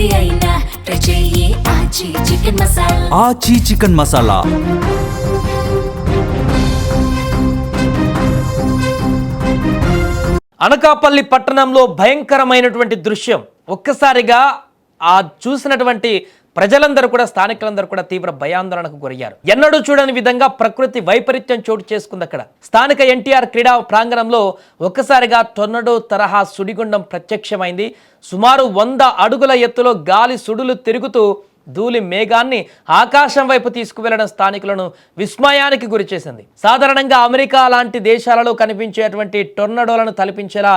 ఏది అయినా ట్రై చెయ్యి ఆచి చికెన్ మసాలా. ఆచి చికెన్ మసాలా. అనకాపల్లి పట్టణంలో భయంకరమైనటువంటి దృశ్యం. ఒక్కసారిగా ఆ చూసినటువంటి ప్రజలందరూ కూడా, స్థానికులందరూ కూడా తీవ్ర భయాందోళనకు గురయ్యారు. ఎన్నడూ చూడని విధంగా ప్రకృతి వైపరీత్యం చోటు చేసుకుంది అక్కడ. స్థానిక ఎన్టీఆర్ క్రీడా ప్రాంగణంలో ఒక్కసారిగా టొర్నడో తరహా సుడిగుండం ప్రత్యక్షమైంది. సుమారు 100 అడుగుల ఎత్తులో గాలి సుడులు తిరుగుతూ ధూళి మేఘాన్ని ఆకాశం వైపు తీసుకువెళ్లడం స్థానికులను విస్మయానికి గురిచేసింది. సాధారణంగా అమెరికా లాంటి దేశాలలో కనిపించేటువంటి టొర్నడోలను తలపించేలా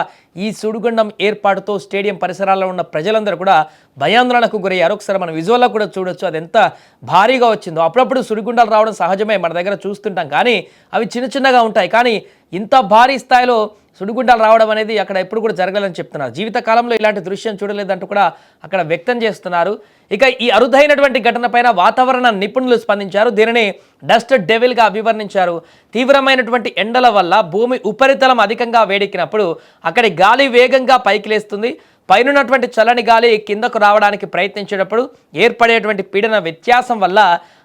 ఈ సుడిగుండం ఏర్పాటుతో స్టేడియం పరిసరాల్లో ఉన్న ప్రజలందరూ కూడా భయాందోళనకు గురయ్యారు. ఒకసారి మనం విజువల్లో కూడా చూడొచ్చు అది ఎంత భారీగా వచ్చిందో. అప్పుడప్పుడు సుడిగుండాలు రావడం సహజమే, మన దగ్గర చూస్తుంటాం, కానీ అవి చిన్న చిన్నగా ఉంటాయి. కానీ ఇంత భారీ స్థాయిలో సుడిగుండాలు రావడం అనేది అక్కడ ఎప్పుడు కూడా జరగాలని చెప్తున్నారు. జీవితకాలంలో ఇలాంటి దృశ్యం చూడలేదంటూ కూడా అక్కడ వ్యక్తం చేస్తున్నారు. ఇక ఈ అరుదైనటువంటి ఘటన పైన వాతావరణ నిపుణులు స్పందించారు. దీనిని డస్ట్ డెవిల్గా అభివర్ణించారు. తీవ్రమైనటువంటి ఎండల వల్ల భూమి ఉపరితలం అధికంగా వేడెక్కినప్పుడు అక్కడి గాలి వేగంగా పైకి లేస్తుంది. పైనున్నటువంటి చల్లని గాలి కిందకు రావడానికి ప్రయత్నించేటప్పుడు ఏర్పడేటువంటి పీడన వ్యత్యాసం వల్ల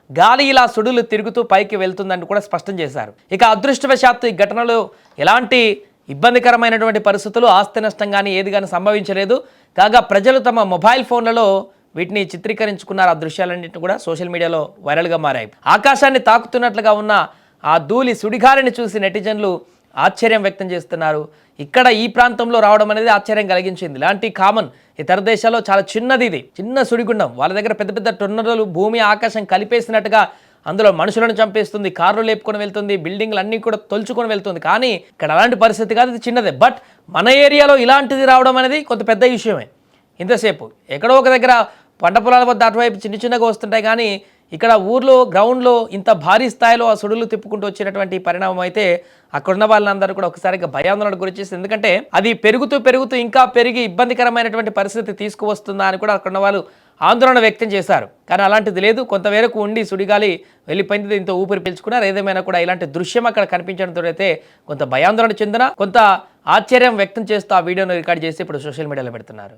గాలి ఇలా సుడులు తిరుగుతూ పైకి వెళ్తుందని కూడా స్పష్టం చేశారు. ఇక అదృష్టవశాత్తు ఈ ఘటనలో ఎలాంటి ఇబ్బందికరమైనటువంటి పరిస్థితులు, ఆస్తి నష్టం కానీ ఏది కానీ సంభవించలేదు. కాగా ప్రజలు తమ మొబైల్ ఫోన్లలో వీటిని చిత్రీకరించుకున్నారు. ఆ దృశ్యాలన్నింటినీ కూడా సోషల్ మీడియాలో వైరల్గా మారాయి. ఆకాశాన్ని తాకుతున్నట్లుగా ఉన్న ఆ ధూళి సుడిగాలిని చూసి నెటిజన్లు ఆశ్చర్యం వ్యక్తం చేస్తున్నారు. ఇక్కడ ఈ ప్రాంతంలో రావడం అనేది ఆశ్చర్యం కలిగించింది. ఇలాంటి కామన్ ఇతర దేశాల్లో చాలా చిన్నది, ఇది చిన్న సుడిగుండం. వాళ్ళ దగ్గర పెద్ద పెద్ద టొర్నడోలు భూమి ఆకాశం కలిపేసినట్టుగా అందులో మనుషులను చంపేస్తుంది, కార్లు లేపుకొని వెళ్తుంది, బిల్డింగ్లు అన్నీ కూడా తొలుచుకొని వెళ్తుంది. కానీ ఇక్కడ అలాంటి పరిస్థితి కాదు, ఇది చిన్నదే. బట్ మన ఏరియాలో ఇలాంటిది రావడం అనేది కొంత పెద్ద విషయమే. ఇంతసేపు ఎక్కడో ఒక దగ్గర పంట పొలాల వద్ద అటువైపు చిన్న చిన్నగా వస్తుంటాయి, కానీ ఇక్కడ ఊర్లో గ్రౌండ్లో ఇంత భారీ స్థాయిలో ఆ సుడులు తిప్పుకుంటూ వచ్చినటువంటి పరిణామం అయితే అక్కడున్న వాళ్ళందరూ కూడా ఒకసారిగా భయాందోళనకు గురిచేసింది. ఎందుకంటే అది పెరుగుతూ పెరుగుతూ ఇంకా పెరిగి ఇబ్బందికరమైనటువంటి పరిస్థితి తీసుకువస్తుందా అని కూడా అక్కడున్న వాళ్ళు ఆందోళన వ్యక్తం చేశారు. కానీ అలాంటిది లేదు, కొంతవరకు ఉండి సుడిగాలి వెళ్ళిపోయింది, దీంతో ఊపిరి పీల్చుకున్నారు. ఏదేమైనా కూడా ఇలాంటి దృశ్యం అక్కడ కనిపించడంతో అయితే కొంత భయాందోళన చెందిన, కొంత ఆశ్చర్యం వ్యక్తం చేస్తూ ఆ వీడియోను రికార్డ్ చేసి ఇప్పుడు సోషల్ మీడియాలో పెడుతున్నారు.